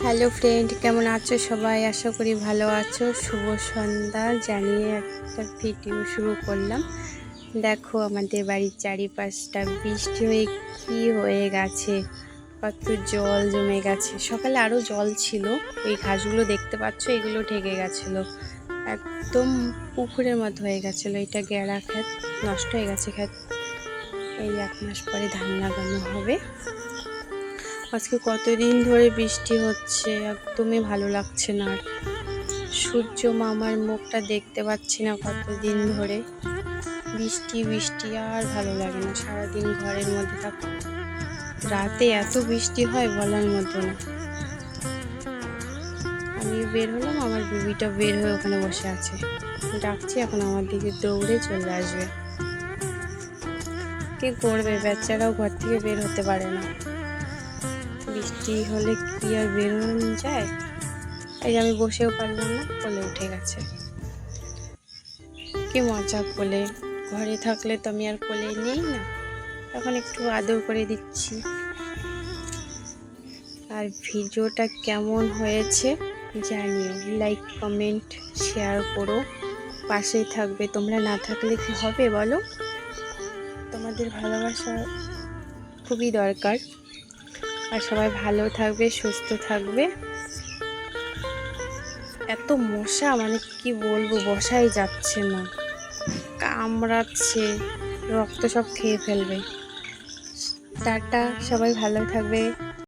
Hello friend, কেমন আছো সবাই? আশা করি ভালো আছো। শুভ সন্ধ্যা জানিয়ে একটা ভিডিও শুরু করলাম। দেখো আমাদের বাড়ির চারিপাশটা বৃষ্টি হয়ে কি হয়ে গেছে, কত জল জমে গেছে। সকালে আরও জল ছিল, ওই ঘাসগুলো দেখতে পাচ্ছ, এগুলো ঢেকে গেছিলো, একদম পুকুরের মতো হয়ে গেছিলো। এটা গেঁড়া ক্ষেত, নষ্ট হয়ে গেছে ক্ষেত। এই 1 মাস পরে ধান লাগানো হবে। আজকে কতদিন ধরে বৃষ্টি হচ্ছে, একদমই ভালো লাগছে না। আর সূর্য মামার মুখটা দেখতে পাচ্ছি না কতদিন ধরে। বৃষ্টি বৃষ্টি আর ভালো লাগে না, সারাদিন ঘরের মধ্যে থাকতে। রাতে এত বৃষ্টি হয় বলার মতো না। আমি বের হলাম, আমার বেবিটা বের হয়ে ওখানে বসে আছে, ডাকছি, এখন আমার দিকে দৌড়ে চলে আসবে। কি করবে, বাচ্চারাও ঘর থেকে বের হতে পারে না। বৃষ্টি হলে কি আর বেরোনো যায়? এই আমি বসেও পারলাম না, কোলে উঠে গেছে। কি মজা, কোলে। ঘরে থাকলে তো আমি আর কোলে নেই না, এখন একটু আদর করে দিচ্ছি। আর ভিডিওটা কেমন হয়েছে জানিও, লাইক কমেন্ট শেয়ার করো, পাশেই থাকবে। তোমরা না থাকলে কি হবে বলো? তোমাদের ভালোবাসা খুবই দরকার। আর সবাই ভালো থাকবে, সুস্থ থাকবে। এত মশা, মানে কি বলবো, বসাই যাচ্ছে না, কামড়াচ্ছে, রক্ত সব খেয়ে ফেলবে। টাটা, সবাই ভালো থাকবে।